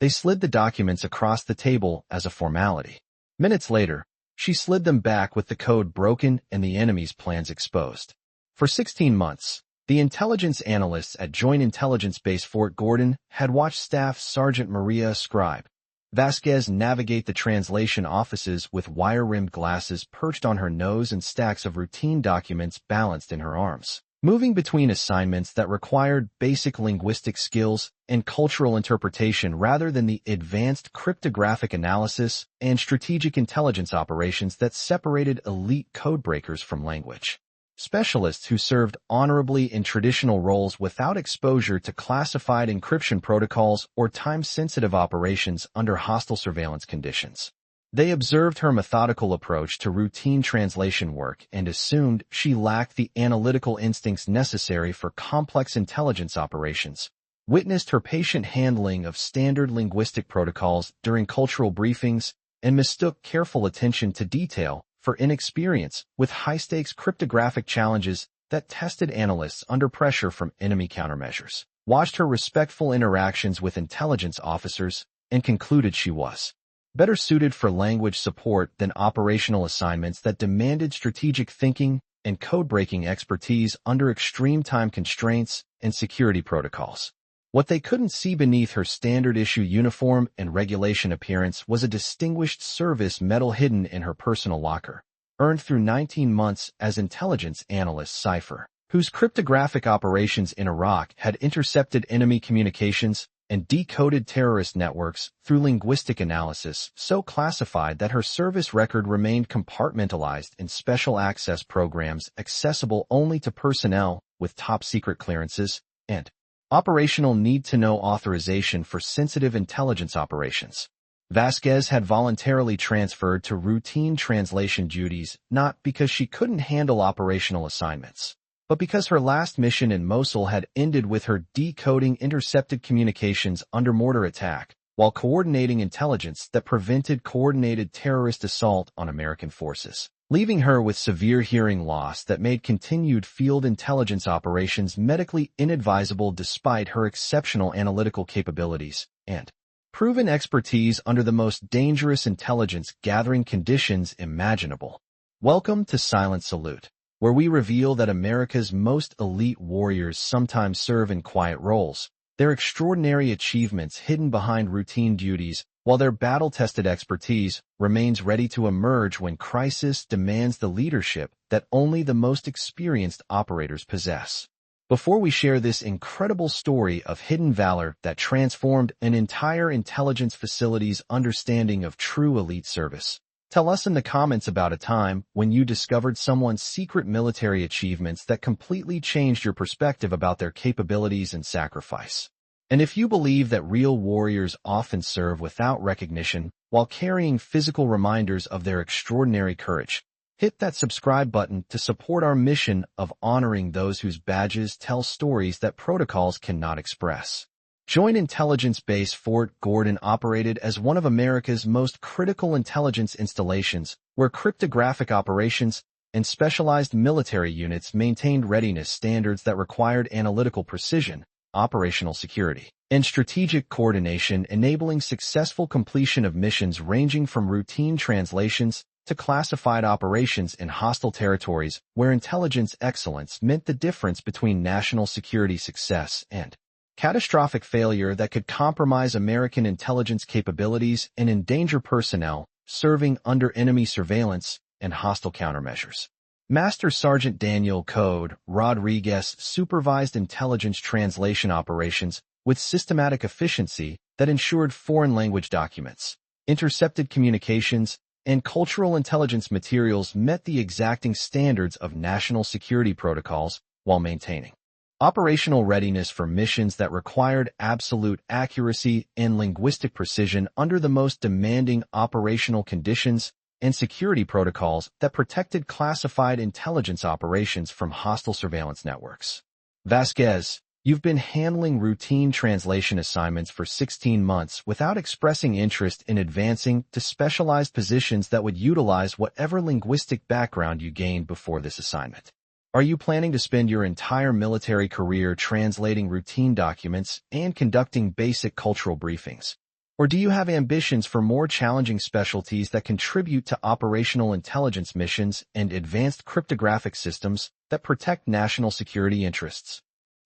They slid the documents across the table as a formality. Minutes later, she slid them back with the code broken and the enemy's plans exposed. For 16 months, the intelligence analysts at Joint Intelligence Base Fort Gordon had watched Staff Sergeant Maria Scribe Vasquez navigate the translation offices with wire-rimmed glasses perched on her nose and stacks of routine documents balanced in her arms, moving between assignments that required basic linguistic skills and cultural interpretation rather than the advanced cryptographic analysis and strategic intelligence operations that separated elite codebreakers from language specialists who served honorably in traditional roles without exposure to classified encryption protocols or time-sensitive operations under hostile surveillance conditions. They observed her methodical approach to routine translation work and assumed she lacked the analytical instincts necessary for complex intelligence operations, witnessed her patient handling of standard linguistic protocols during cultural briefings, and mistook careful attention to detail for inexperience with high-stakes cryptographic challenges that tested analysts under pressure from enemy countermeasures, watched her respectful interactions with intelligence officers, and concluded she was better suited for language support than operational assignments that demanded strategic thinking and code-breaking expertise under extreme time constraints and security protocols. What they couldn't see beneath her standard-issue uniform and regulation appearance was a distinguished service medal hidden in her personal locker, earned through 19 months as intelligence analyst Cipher, whose cryptographic operations in Iraq had intercepted enemy communications and decoded terrorist networks through linguistic analysis so classified that her service record remained compartmentalized in special access programs accessible only to personnel with top-secret clearances and operational need-to-know authorization for sensitive intelligence operations. Vasquez had voluntarily transferred to routine translation duties not because she couldn't handle operational assignments, but because her last mission in Mosul had ended with her decoding intercepted communications under mortar attack while coordinating intelligence that prevented coordinated terrorist assault on American forces, leaving her with severe hearing loss that made continued field intelligence operations medically inadvisable despite her exceptional analytical capabilities and proven expertise under the most dangerous intelligence-gathering conditions imaginable. Welcome to Silent Salute, where we reveal that America's most elite warriors sometimes serve in quiet roles, their extraordinary achievements hidden behind routine duties, while their battle-tested expertise remains ready to emerge when crisis demands the leadership that only the most experienced operators possess. Before we share this incredible story of hidden valor that transformed an entire intelligence facility's understanding of true elite service, tell us in the comments about a time when you discovered someone's secret military achievements that completely changed your perspective about their capabilities and sacrifice. And if you believe that real warriors often serve without recognition while carrying physical reminders of their extraordinary courage, hit that subscribe button to support our mission of honoring those whose badges tell stories that protocols cannot express. Joint Intelligence Base Fort Gordon operated as one of America's most critical intelligence installations, where cryptographic operations and specialized military units maintained readiness standards that required analytical precision, operational security, and strategic coordination, enabling successful completion of missions ranging from routine translations to classified operations in hostile territories where intelligence excellence meant the difference between national security success and catastrophic failure that could compromise American intelligence capabilities and endanger personnel serving under enemy surveillance and hostile countermeasures. Master Sergeant Daniel Code Rodriguez supervised intelligence translation operations with systematic efficiency that ensured foreign language documents, intercepted communications, and cultural intelligence materials met the exacting standards of national security protocols while maintaining operational readiness for missions that required absolute accuracy and linguistic precision under the most demanding operational conditions and security protocols that protected classified intelligence operations from hostile surveillance networks. Vasquez, you've been handling routine translation assignments for 16 months without expressing interest in advancing to specialized positions that would utilize whatever linguistic background you gained before this assignment. Are you planning to spend your entire military career translating routine documents and conducting basic cultural briefings? Or do you have ambitions for more challenging specialties that contribute to operational intelligence missions and advanced cryptographic systems that protect national security interests?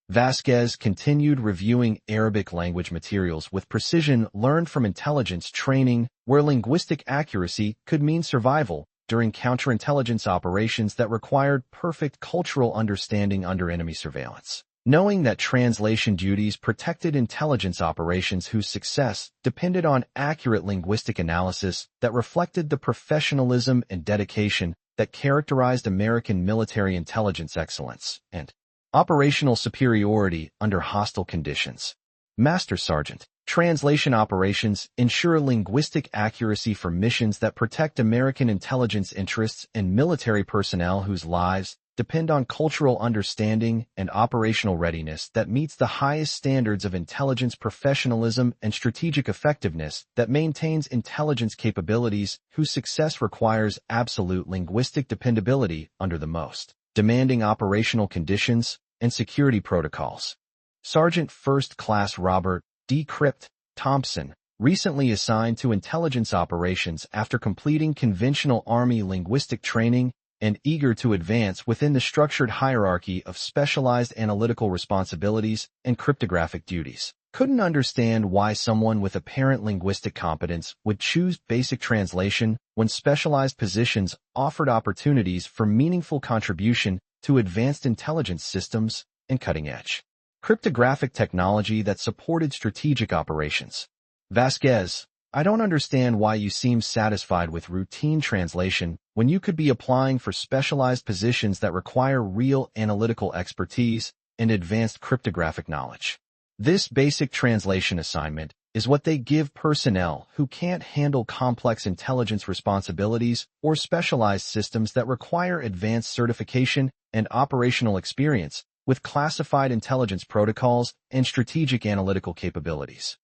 Vasquez continued reviewing Arabic language materials with precision learned from intelligence training, where linguistic accuracy could mean survival during counterintelligence operations that required perfect cultural understanding under enemy surveillance. Knowing that translation duties protected intelligence operations whose success depended on accurate linguistic analysis that reflected the professionalism and dedication that characterized American military intelligence excellence and operational superiority under hostile conditions. Master Sergeant, translation operations ensure linguistic accuracy for missions that protect American intelligence interests and military personnel whose lives depend on cultural understanding and operational readiness that meets the highest standards of intelligence professionalism and strategic effectiveness that maintains intelligence capabilities whose success requires absolute linguistic dependability under the most demanding operational conditions and security protocols. Sergeant First Class Robert D. Crypt Thompson, recently assigned to intelligence operations after completing conventional Army linguistic training and eager to advance within the structured hierarchy of specialized analytical responsibilities and cryptographic duties, couldn't understand why someone with apparent linguistic competence would choose basic translation when specialized positions offered opportunities for meaningful contribution to advanced intelligence systems and cutting-edge cryptographic technology that supported strategic operations. Vasquez, I don't understand why you seem satisfied with routine translation when you could be applying for specialized positions that require real analytical expertise and advanced cryptographic knowledge. This basic translation assignment is what they give personnel who can't handle complex intelligence responsibilities or specialized systems that require advanced certification and operational experience with classified intelligence protocols and strategic analytical capabilities.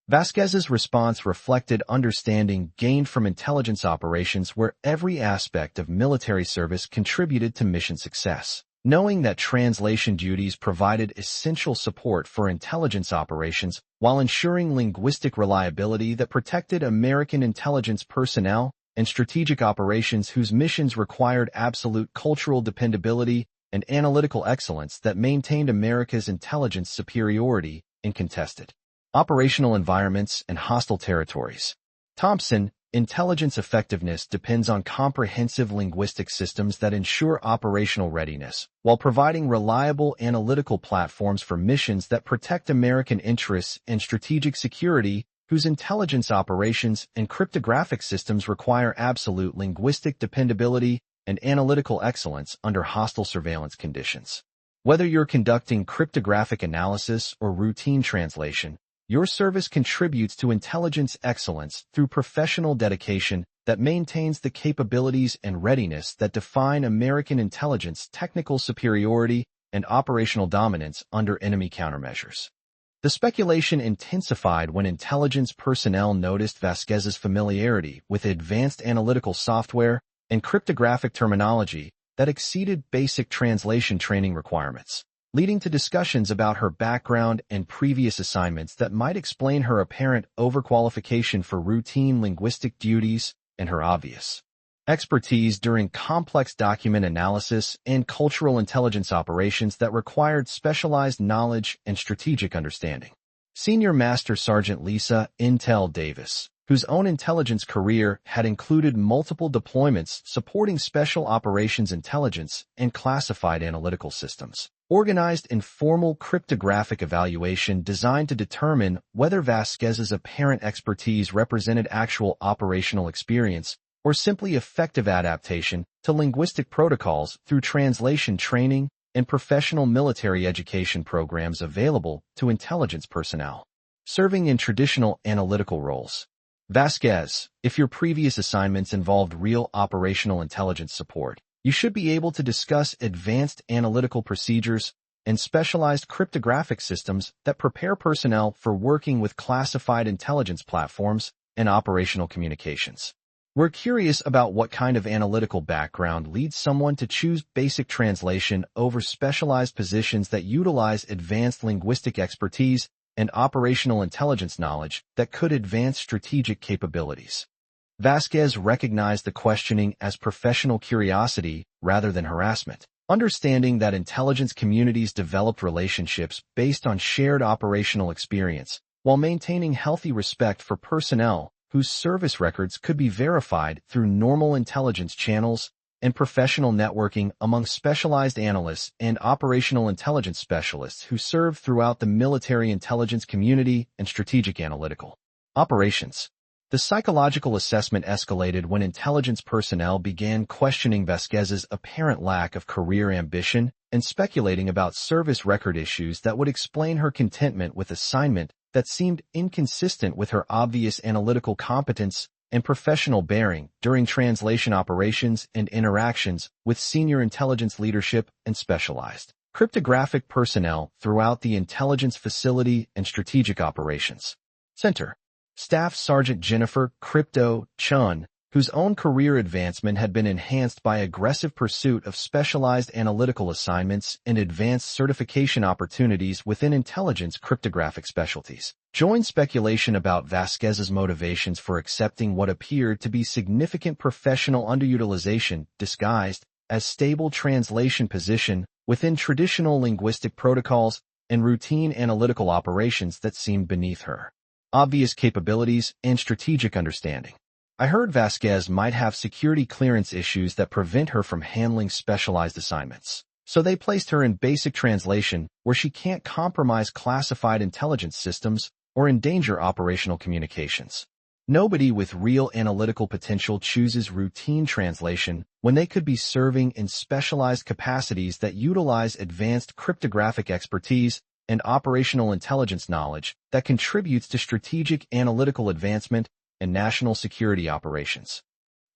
Vasquez's response reflected understanding gained from intelligence operations where every aspect of military service contributed to mission success. Knowing that translation duties provided essential support for intelligence operations while ensuring linguistic reliability that protected American intelligence personnel and strategic operations whose missions required absolute cultural dependability and analytical excellence that maintained America's intelligence superiority in contested operational environments and hostile territories. Thompson, intelligence effectiveness depends on comprehensive linguistic systems that ensure operational readiness, while providing reliable analytical platforms for missions that protect American interests and strategic security, whose intelligence operations and cryptographic systems require absolute linguistic dependability and analytical excellence under hostile surveillance conditions. Whether you're conducting cryptographic analysis or routine translation, your service contributes to intelligence excellence through professional dedication that maintains the capabilities and readiness that define American intelligence technical superiority and operational dominance under enemy countermeasures. The speculation intensified when intelligence personnel noticed Vasquez's familiarity with advanced analytical software and cryptographic terminology that exceeded basic translation training requirements, leading to discussions about her background and previous assignments that might explain her apparent overqualification for routine linguistic duties and her obvious expertise during complex document analysis and cultural intelligence operations that required specialized knowledge and strategic understanding. Senior Master Sergeant Lisa Intel Davis, whose own intelligence career had included multiple deployments supporting special operations intelligence and classified analytical systems, organized informal cryptographic evaluation designed to determine whether Vasquez's apparent expertise represented actual operational experience or simply effective adaptation to linguistic protocols through translation training and professional military education programs available to intelligence personnel serving in traditional analytical roles. Vasquez, if your previous assignments involved real operational intelligence support, you should be able to discuss advanced analytical procedures and specialized cryptographic systems that prepare personnel for working with classified intelligence platforms and operational communications. We're curious about what kind of analytical background leads someone to choose basic translation over specialized positions that utilize advanced linguistic expertise and operational intelligence knowledge that could advance strategic capabilities. Vasquez recognized the questioning as professional curiosity rather than harassment, understanding that intelligence communities developed relationships based on shared operational experience, while maintaining healthy respect for personnel whose service records could be verified through normal intelligence channels and professional networking among specialized analysts and operational intelligence specialists who serve throughout the military intelligence community and strategic analytical operations. The psychological assessment escalated when intelligence personnel began questioning Vasquez's apparent lack of career ambition and speculating about service record issues that would explain her contentment with assignment that seemed inconsistent with her obvious analytical competence and professional bearing during translation operations and interactions with senior intelligence leadership and specialized cryptographic personnel throughout the intelligence facility and strategic operations center. Staff Sergeant Jennifer Crypto Chun, whose own career advancement had been enhanced by aggressive pursuit of specialized analytical assignments and advanced certification opportunities within intelligence cryptographic specialties, joined speculation about Vasquez's motivations for accepting what appeared to be significant professional underutilization disguised as stable translation position within traditional linguistic protocols and routine analytical operations that seemed beneath her obvious capabilities and strategic understanding. I heard Vasquez might have security clearance issues that prevent her from handling specialized assignments. So they placed her in basic translation, where she can't compromise classified intelligence systems or endanger operational communications. Nobody with real analytical potential chooses routine translation when they could be serving in specialized capacities that utilize advanced cryptographic expertise and operational intelligence knowledge that contributes to strategic analytical advancement and national security operations.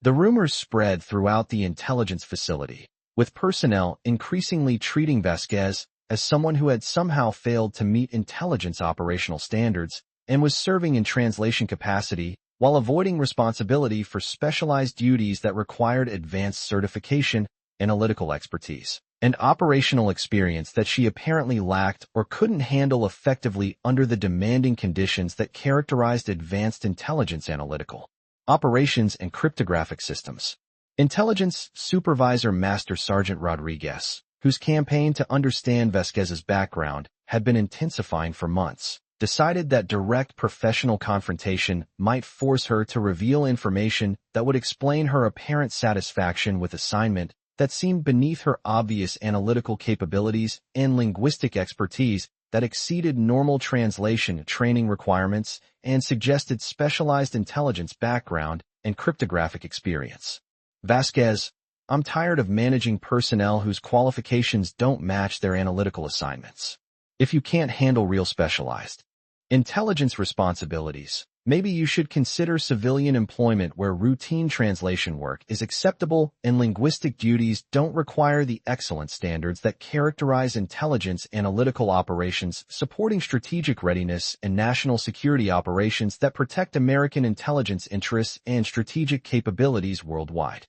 The rumors spread throughout the intelligence facility, with personnel increasingly treating Vasquez as someone who had somehow failed to meet intelligence operational standards and was serving in translation capacity while avoiding responsibility for specialized duties that required advanced certification, analytical expertise, and operational experience that she apparently lacked or couldn't handle effectively under the demanding conditions that characterized advanced intelligence analytical operations and cryptographic systems. Intelligence Supervisor Master Sergeant Rodriguez, whose campaign to understand Vasquez's background had been intensifying for months, decided that direct professional confrontation might force her to reveal information that would explain her apparent satisfaction with assignment that seemed beneath her obvious analytical capabilities and linguistic expertise that exceeded normal translation training requirements and suggested specialized intelligence background and cryptographic experience. Vasquez, I'm tired of managing personnel whose qualifications don't match their analytical assignments. If you can't handle real specialized intelligence responsibilities, maybe you should consider civilian employment where routine translation work is acceptable and linguistic duties don't require the excellent standards that characterize intelligence analytical operations supporting strategic readiness and national security operations that protect American intelligence interests and strategic capabilities worldwide.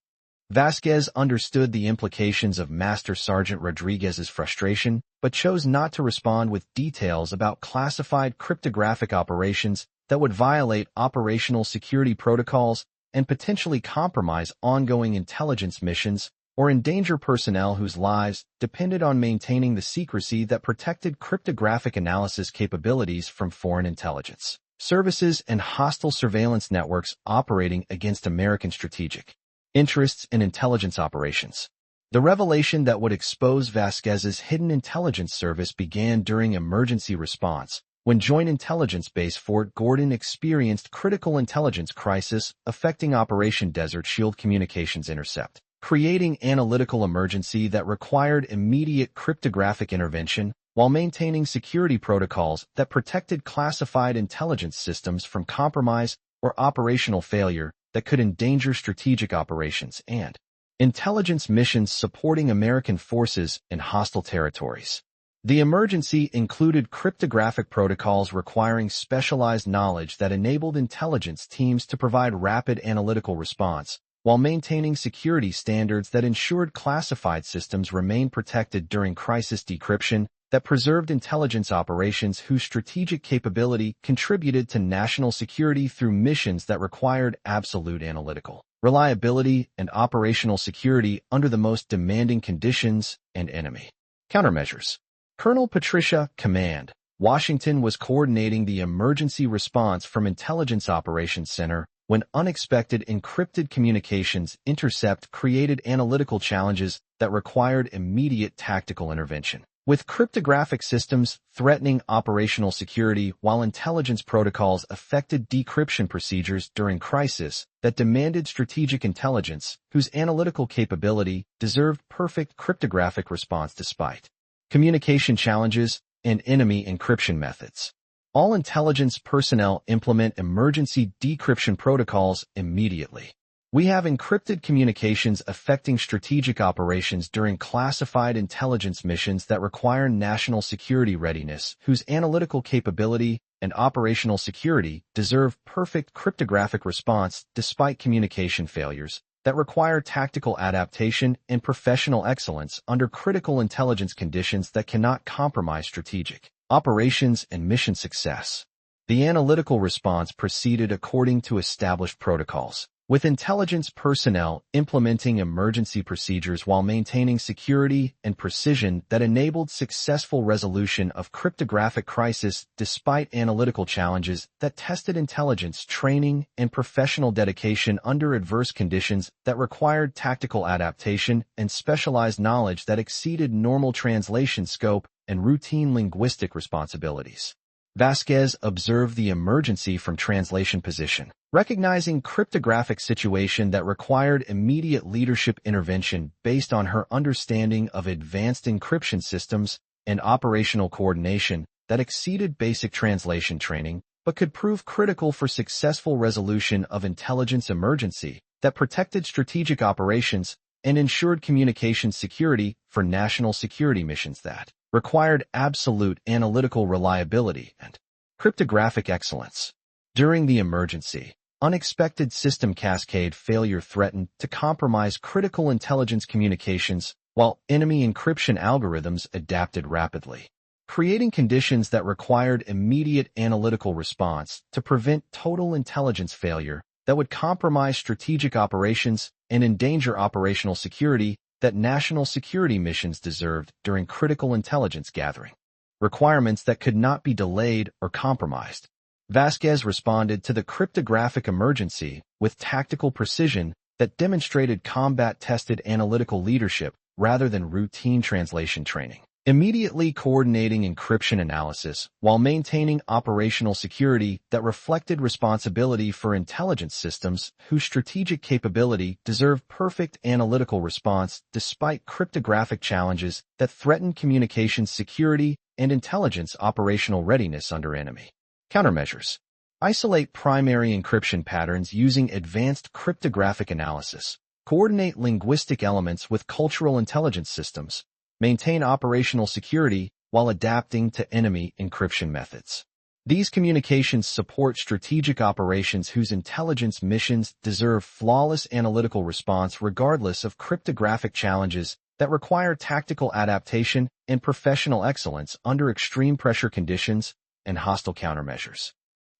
Vasquez understood the implications of Master Sergeant Rodriguez's frustration, but chose not to respond with details about classified cryptographic operations that would violate operational security protocols and potentially compromise ongoing intelligence missions or endanger personnel whose lives depended on maintaining the secrecy that protected cryptographic analysis capabilities from foreign intelligence services and hostile surveillance networks operating against American strategic interests in intelligence operations. The revelation that would expose Vasquez's hidden intelligence service began during emergency response, when Joint Intelligence Base Fort Gordon experienced critical intelligence crisis affecting Operation Desert Shield communications intercept, creating analytical emergency that required immediate cryptographic intervention while maintaining security protocols that protected classified intelligence systems from compromise or operational failure that could endanger strategic operations and intelligence missions supporting American forces in hostile territories. The emergency included cryptographic protocols requiring specialized knowledge that enabled intelligence teams to provide rapid analytical response, while maintaining security standards that ensured classified systems remained protected during crisis decryption that preserved intelligence operations whose strategic capability contributed to national security through missions that required absolute analytical reliability and operational security under the most demanding conditions and enemy countermeasures. Colonel Patricia, Command, Washington was coordinating the emergency response from Intelligence Operations Center when unexpected encrypted communications intercept created analytical challenges that required immediate tactical intervention. With cryptographic systems threatening operational security while intelligence protocols affected decryption procedures during crisis that demanded strategic intelligence whose analytical capability deserved perfect cryptographic response despite communication challenges and enemy encryption methods. All intelligence personnel implement emergency decryption protocols immediately. We have encrypted communications affecting strategic operations during classified intelligence missions that require national security readiness, whose analytical capability and operational security deserve perfect cryptographic response despite communication failures that require tactical adaptation and professional excellence under critical intelligence conditions that cannot compromise strategic operations and mission success. The analytical response proceeded according to established protocols, with intelligence personnel implementing emergency procedures while maintaining security and precision that enabled successful resolution of cryptographic crisis despite analytical challenges that tested intelligence training and professional dedication under adverse conditions that required tactical adaptation and specialized knowledge that exceeded normal translation scope and routine linguistic responsibilities. Vasquez observed the emergency from translation position, recognizing cryptographic situation that required immediate leadership intervention based on her understanding of advanced encryption systems and operational coordination that exceeded basic translation training but could prove critical for successful resolution of intelligence emergency that protected strategic operations and ensured communication security for national security missions that required absolute analytical reliability and cryptographic excellence. During the emergency, unexpected system cascade failure threatened to compromise critical intelligence communications while enemy encryption algorithms adapted rapidly, creating conditions that required immediate analytical response to prevent total intelligence failure that would compromise strategic operations and endanger operational security that national security missions deserved during critical intelligence gathering. Requirements that could not be delayed or compromised. Vasquez responded to the cryptographic emergency with tactical precision that demonstrated combat-tested analytical leadership rather than routine translation training, immediately coordinating encryption analysis while maintaining operational security that reflected responsibility for intelligence systems whose strategic capability deserved perfect analytical response despite cryptographic challenges that threatened communications security and intelligence operational readiness under enemy countermeasures. Isolate primary encryption patterns using advanced cryptographic analysis. Coordinate linguistic elements with cultural intelligence systems. Maintain operational security while adapting to enemy encryption methods. These communications support strategic operations whose intelligence missions deserve flawless analytical response regardless of cryptographic challenges that require tactical adaptation and professional excellence under extreme pressure conditions and hostile countermeasures.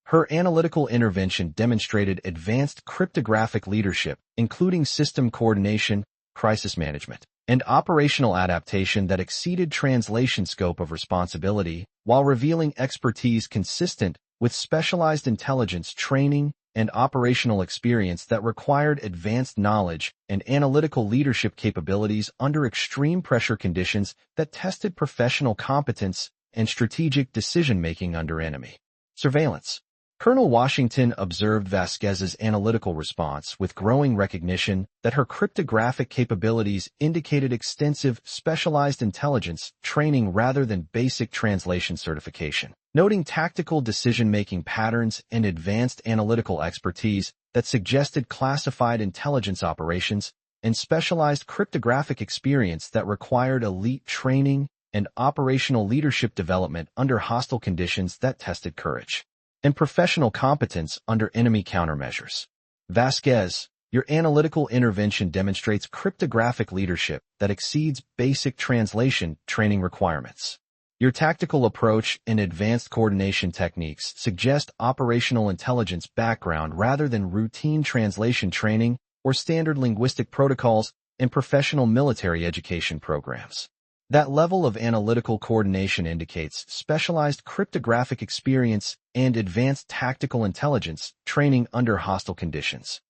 Her analytical intervention demonstrated advanced cryptographic leadership, including system coordination, crisis management, and operational adaptation that exceeded translation scope of responsibility while revealing expertise consistent with specialized intelligence training and operational experience that required advanced knowledge and analytical leadership capabilities under extreme pressure conditions that tested professional competence and strategic decision-making under enemy surveillance. Colonel Washington observed Vasquez's analytical response with growing recognition that her cryptographic capabilities indicated extensive specialized intelligence training rather than basic translation certification, noting tactical decision-making patterns and advanced analytical expertise that suggested classified intelligence operations and specialized cryptographic experience that required elite training and operational leadership development under hostile conditions that tested courage and professional competence under enemy countermeasures. Vasquez, your analytical intervention demonstrates cryptographic leadership that exceeds basic translation training requirements. Your tactical approach and advanced coordination techniques suggest operational intelligence background rather than routine translation training or standard linguistic protocols in professional military education programs. That level of analytical coordination indicates specialized cryptographic experience and advanced tactical intelligence training under hostile conditions.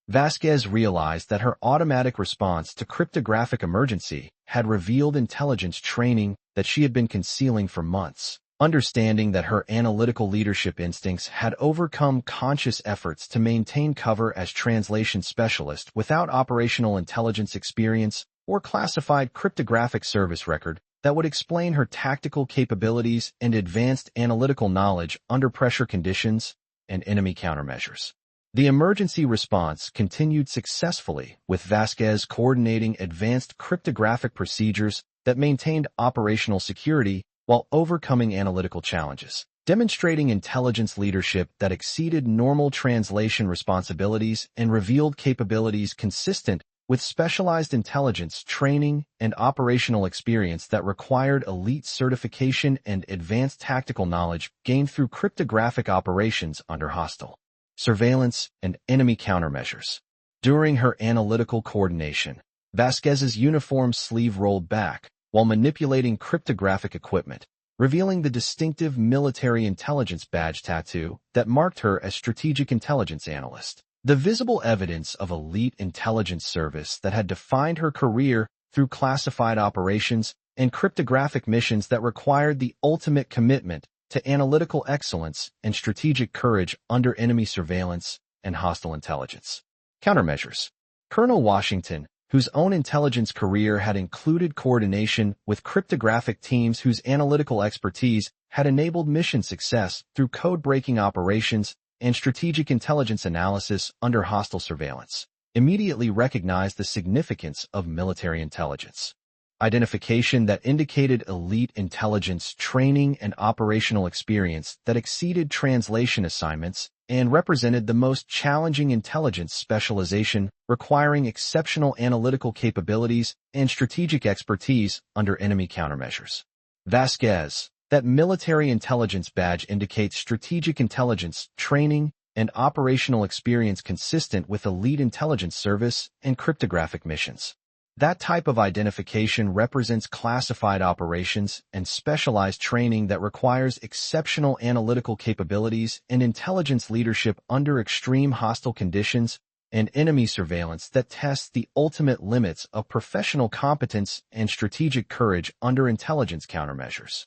Vasquez realized that her automatic response to cryptographic emergency had revealed intelligence training that she had been concealing for months. Understanding that her analytical leadership instincts had overcome conscious efforts to maintain cover as translation specialist without operational intelligence experience or classified cryptographic service record that would explain her tactical capabilities and advanced analytical knowledge under pressure conditions and enemy countermeasures. The emergency response continued successfully, with Vasquez coordinating advanced cryptographic procedures that maintained operational security while overcoming analytical challenges, demonstrating intelligence leadership that exceeded normal translation responsibilities and revealed capabilities consistent with specialized intelligence training and operational experience that required elite certification and advanced tactical knowledge gained through cryptographic operations under hostile surveillance and enemy countermeasures. During her analytical coordination, Vasquez's uniform sleeve rolled back while manipulating cryptographic equipment, revealing the distinctive military intelligence badge tattoo that marked her as strategic intelligence analyst. The visible evidence of elite intelligence service that had defined her career through classified operations and cryptographic missions that required the ultimate commitment to analytical excellence and strategic courage under enemy surveillance and hostile intelligence. Countermeasures. Colonel Washington, whose own intelligence career had included coordination with cryptographic teams whose analytical expertise had enabled mission success through code-breaking operations and strategic intelligence analysis under hostile surveillance, immediately recognized the significance of military intelligence. Identification that indicated elite intelligence training and operational experience that exceeded translation assignments and represented the most challenging intelligence specialization requiring exceptional analytical capabilities and strategic expertise under enemy countermeasures. Vasquez, that military intelligence badge indicates strategic intelligence training and operational experience consistent with elite intelligence service and cryptographic missions. That type of identification represents classified operations and specialized training that requires exceptional analytical capabilities and intelligence leadership under extreme hostile conditions and enemy surveillance that tests the ultimate limits of professional competence and strategic courage under intelligence countermeasures.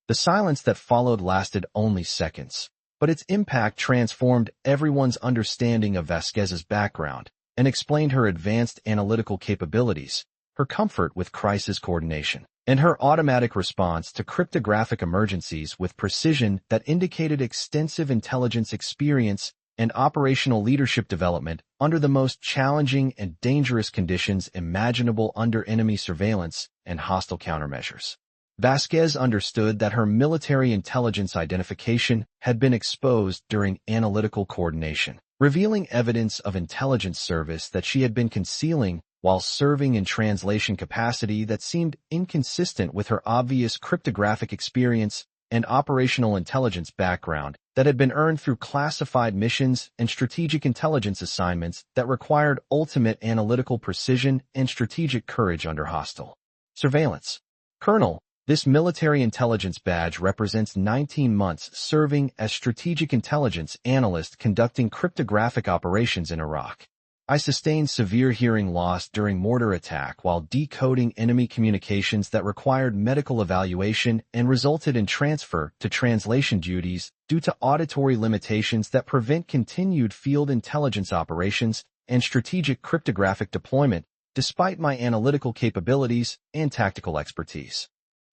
The silence that followed lasted only seconds, but its impact transformed everyone's understanding of Vasquez's background and explained her advanced analytical capabilities, her comfort with crisis coordination, and her automatic response to cryptographic emergencies with precision that indicated extensive intelligence experience and operational leadership development under the most challenging and dangerous conditions imaginable under enemy surveillance and hostile countermeasures. Vasquez understood that her military intelligence identification had been exposed during analytical coordination, revealing evidence of intelligence service that she had been concealing while serving in translation capacity that seemed inconsistent with her obvious cryptographic experience and operational intelligence background that had been earned through classified missions and strategic intelligence assignments that required ultimate analytical precision and strategic courage under hostile surveillance. Colonel, this military intelligence badge represents 19 months serving as strategic intelligence analyst conducting cryptographic operations in Iraq. I sustained severe hearing loss during mortar attack while decoding enemy communications that required medical evaluation and resulted in transfer to translation duties due to auditory limitations that prevent continued field intelligence operations and strategic cryptographic deployment despite my analytical capabilities and tactical expertise.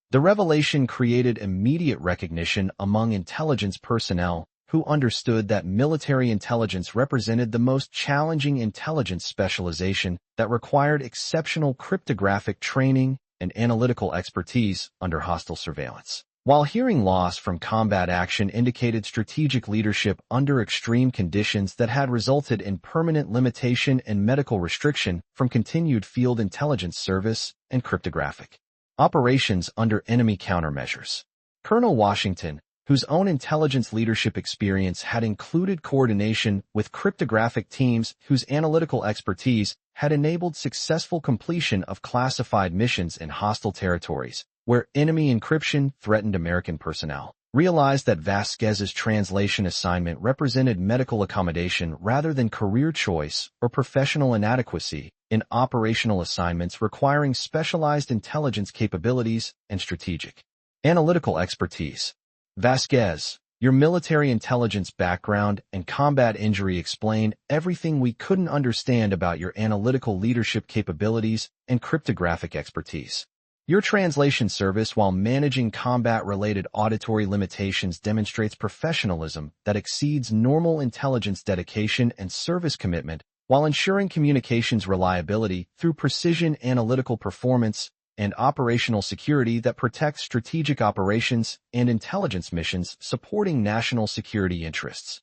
The revelation created immediate recognition among intelligence personnel who understood that military intelligence represented the most challenging intelligence specialization that required exceptional cryptographic training and analytical expertise under hostile surveillance. While hearing loss from combat action indicated strategic leadership under extreme conditions that had resulted in permanent limitation and medical restriction from continued field intelligence service and cryptographic operations under enemy countermeasures. Colonel Washington, whose own intelligence leadership experience had included coordination with cryptographic teams whose analytical expertise had enabled successful completion of classified missions in hostile territories, where enemy encryption threatened American personnel, realized that Vasquez's translation assignment represented medical accommodation rather than career choice or professional inadequacy in operational assignments requiring specialized intelligence capabilities and strategic analytical expertise. Vasquez, your military intelligence background and combat injury explain everything we couldn't understand about your analytical leadership capabilities and cryptographic expertise. Your translation service while managing combat-related auditory limitations demonstrates professionalism that exceeds normal intelligence dedication and service commitment while ensuring communications reliability through precision analytical performance and operational security that protects strategic operations and intelligence missions supporting national security interests.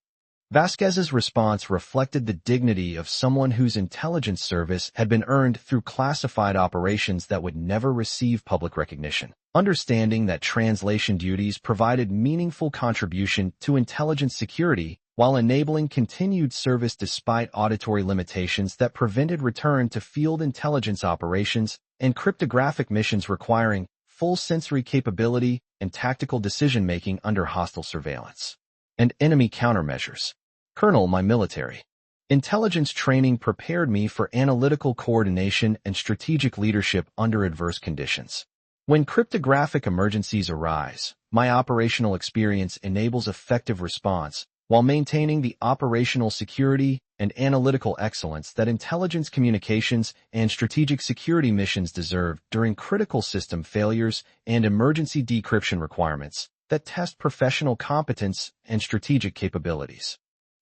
Vasquez's response reflected the dignity of someone whose intelligence service had been earned through classified operations that would never receive public recognition. Understanding that translation duties provided meaningful contribution to intelligence security while enabling continued service despite auditory limitations that prevented return to field intelligence operations and cryptographic missions requiring full sensory capability and tactical decision-making under hostile surveillance. And enemy countermeasures. Colonel, my military intelligence training prepared me for analytical coordination and strategic leadership under adverse conditions. When cryptographic emergencies arise, my operational experience enables effective response while maintaining the operational security and analytical excellence that intelligence communications and strategic security missions deserve during critical system failures and emergency decryption requirements that test professional competence and strategic capabilities.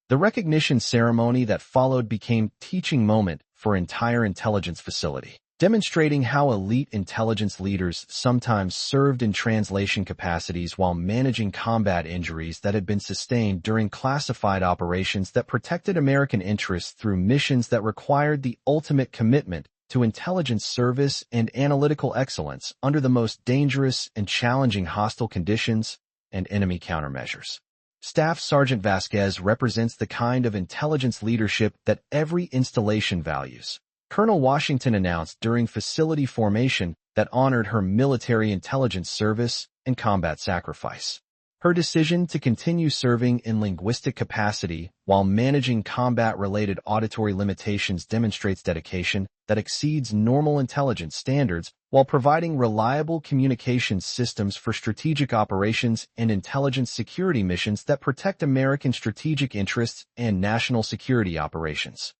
The recognition ceremony that followed became a teaching moment for entire intelligence facility, demonstrating how elite intelligence leaders sometimes served in translation capacities while managing combat injuries that had been sustained during classified operations that protected American interests through missions that required the ultimate commitment to intelligence service and analytical excellence under the most dangerous and challenging hostile conditions and enemy countermeasures. Staff Sergeant Vasquez represents the kind of intelligence leadership that every installation values. Colonel Washington announced during facility formation that honored her military intelligence service and combat sacrifice. Her decision to continue serving in linguistic capacity while managing combat-related auditory limitations demonstrates dedication that exceeds normal intelligence standards while providing reliable communications systems for strategic operations and intelligence security missions that protect American strategic interests and national security operations.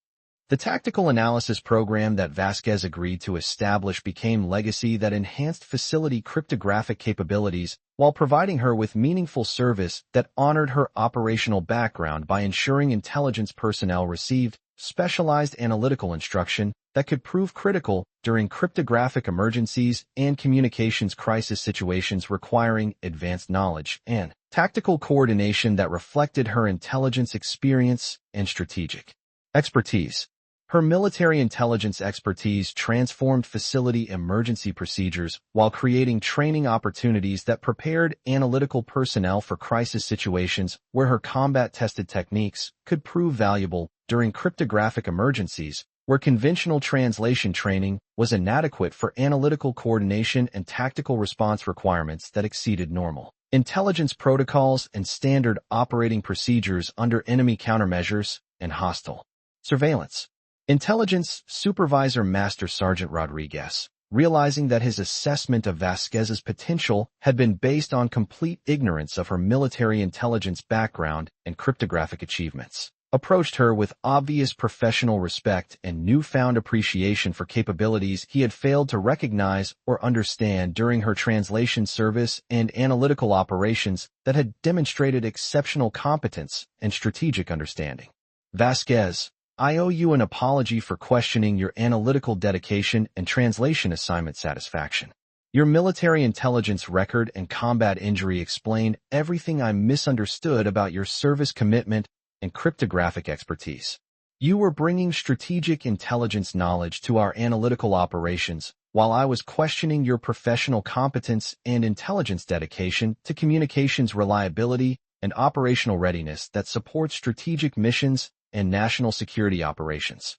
The tactical analysis program that Vasquez agreed to establish became legacy that enhanced facility cryptographic capabilities while providing her with meaningful service that honored her operational background by ensuring intelligence personnel received specialized analytical instruction that could prove critical during cryptographic emergencies and communications crisis situations requiring advanced knowledge and tactical coordination that reflected her intelligence experience and strategic expertise. Her military intelligence expertise transformed facility emergency procedures while creating training opportunities that prepared analytical personnel for crisis situations where her combat-tested techniques could prove valuable during cryptographic emergencies, where conventional translation training was inadequate for analytical coordination and tactical response requirements that exceeded normal intelligence protocols and standard operating procedures under enemy countermeasures and hostile surveillance. Intelligence Supervisor Master Sergeant Rodriguez, realizing that his assessment of Vasquez's potential had been based on complete ignorance of her military intelligence background and cryptographic achievements, approached her with obvious professional respect and newfound appreciation for capabilities he had failed to recognize or understand during her translation service and analytical operations that had demonstrated exceptional competence and strategic understanding. Vasquez, I owe you an apology for questioning your analytical dedication and translation assignment satisfaction. Your military intelligence record and combat injury explain everything I misunderstood about your service commitment and cryptographic expertise. You were bringing strategic intelligence knowledge to our analytical operations while I was questioning your professional competence and intelligence dedication to communications reliability and operational readiness that supports strategic missions and national security operations.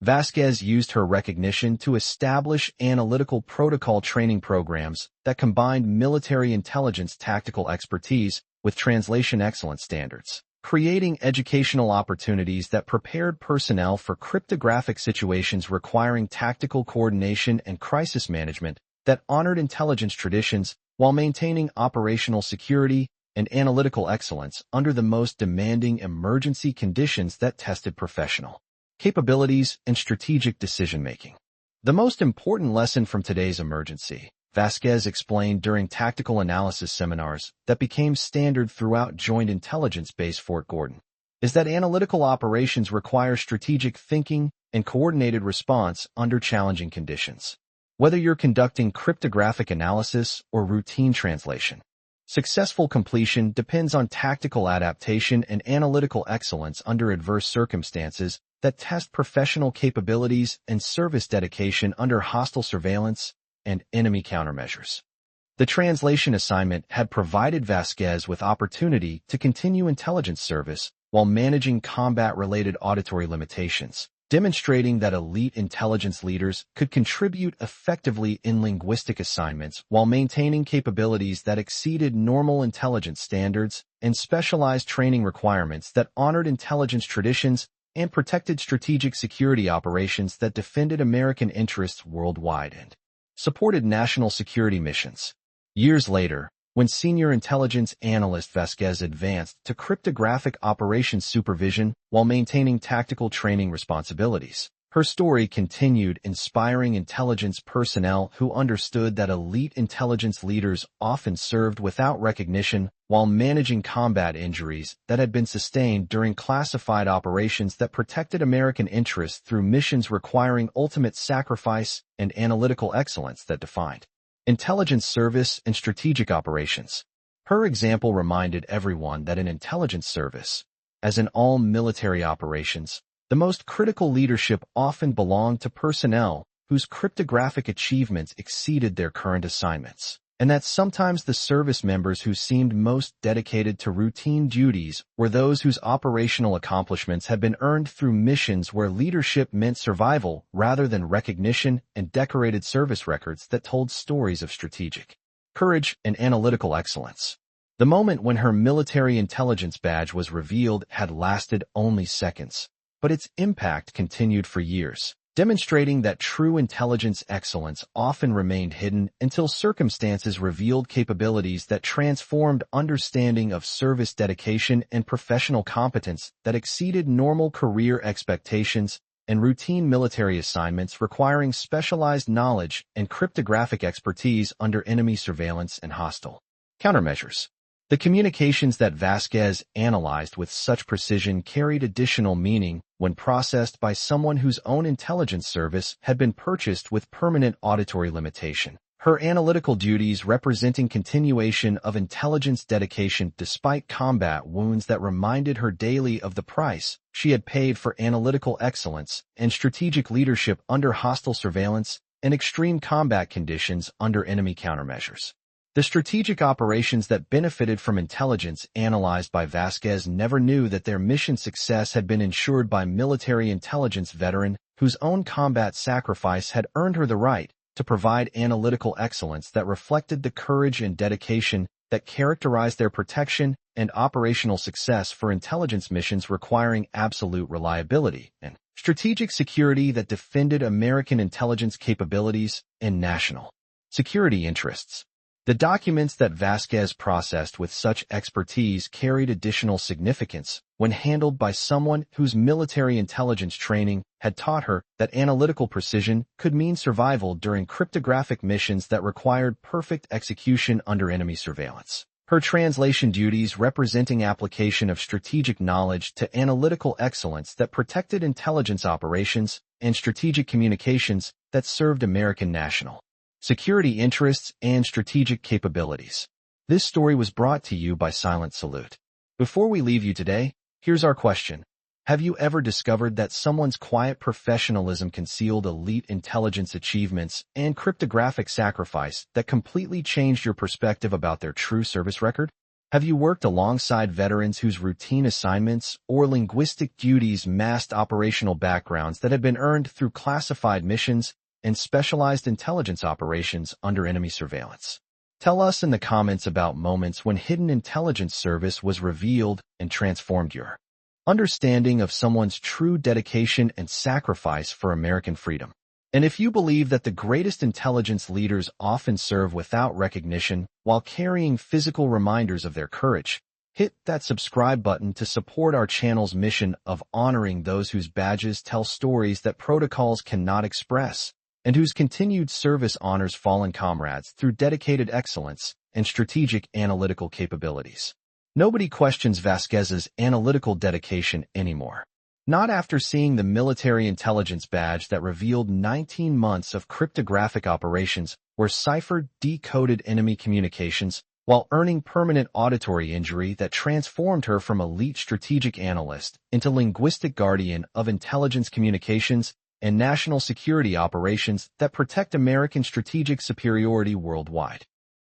Vasquez used her recognition to establish analytical protocol training programs that combined military intelligence tactical expertise with translation excellence standards, creating educational opportunities that prepared personnel for cryptographic situations requiring tactical coordination and crisis management that honored intelligence traditions while maintaining operational security and analytical excellence under the most demanding emergency conditions that tested professional capabilities and strategic decision-making. The most important lesson from today's emergency, Vasquez explained during tactical analysis seminars that became standard throughout Joint Intelligence Base Fort Gordon, is that analytical operations require strategic thinking and coordinated response under challenging conditions. Whether you're conducting cryptographic analysis or routine translation, successful completion depends on tactical adaptation and analytical excellence under adverse circumstances that test professional capabilities and service dedication under hostile surveillance and enemy countermeasures. The translation assignment had provided Vasquez with opportunity to continue intelligence service while managing combat-related auditory limitations, demonstrating that elite intelligence leaders could contribute effectively in linguistic assignments while maintaining capabilities that exceeded normal intelligence standards and specialized training requirements that honored intelligence traditions and protected strategic security operations that defended American interests worldwide and supported national security missions. Years later, when senior intelligence analyst Vasquez advanced to cryptographic operations supervision while maintaining tactical training responsibilities, her story continued inspiring intelligence personnel who understood that elite intelligence leaders often served without recognition while managing combat injuries that had been sustained during classified operations that protected American interests through missions requiring ultimate sacrifice and analytical excellence that defined intelligence service and strategic operations. Her example reminded everyone that in intelligence service, as in all military operations, the most critical leadership often belonged to personnel whose cryptographic achievements exceeded their current assignments, and that sometimes the service members who seemed most dedicated to routine duties were those whose operational accomplishments had been earned through missions where leadership meant survival rather than recognition and decorated service records that told stories of strategic courage and analytical excellence. The moment when her military intelligence badge was revealed had lasted only seconds, but its impact continued for years, demonstrating that true intelligence excellence often remained hidden until circumstances revealed capabilities that transformed understanding of service dedication and professional competence that exceeded normal career expectations and routine military assignments requiring specialized knowledge and cryptographic expertise under enemy surveillance and hostile countermeasures. The communications that Vasquez analyzed with such precision carried additional meaning when processed by someone whose own intelligence service had been purchased with permanent auditory limitation. Her analytical duties representing continuation of intelligence dedication despite combat wounds that reminded her daily of the price she had paid for analytical excellence and strategic leadership under hostile surveillance and extreme combat conditions under enemy countermeasures. The strategic operations that benefited from intelligence analyzed by Vasquez never knew that their mission success had been ensured by military intelligence veteran whose own combat sacrifice had earned her the right to provide analytical excellence that reflected the courage and dedication that characterized their protection and operational success for intelligence missions requiring absolute reliability and strategic security that defended American intelligence capabilities and national security interests. The documents that Vasquez processed with such expertise carried additional significance when handled by someone whose military intelligence training had taught her that analytical precision could mean survival during cryptographic missions that required perfect execution under enemy surveillance. Her translation duties representing application of strategic knowledge to analytical excellence that protected intelligence operations and strategic communications that served American national security interests and strategic capabilities. This story was brought to you by Silent Salute. Before we leave you today, here's our question. Have you ever discovered that someone's quiet professionalism concealed elite intelligence achievements and cryptographic sacrifice that completely changed your perspective about their true service record? Have you worked alongside veterans whose routine assignments or linguistic duties masked operational backgrounds that had been earned through classified missions and specialized intelligence operations under enemy surveillance? Tell us in the comments about moments when hidden intelligence service was revealed and transformed your understanding of someone's true dedication and sacrifice for American freedom. And if you believe that the greatest intelligence leaders often serve without recognition while carrying physical reminders of their courage, hit that subscribe button to support our channel's mission of honoring those whose badges tell stories that protocols cannot express, and whose continued service honors fallen comrades through dedicated excellence and strategic analytical capabilities. Nobody questions Vasquez's analytical dedication anymore. Not after seeing the military intelligence badge that revealed 19 months of cryptographic operations where Cipher decoded enemy communications while earning permanent auditory injury that transformed her from elite strategic analyst into linguistic guardian of intelligence communications and national security operations that protect American strategic superiority worldwide.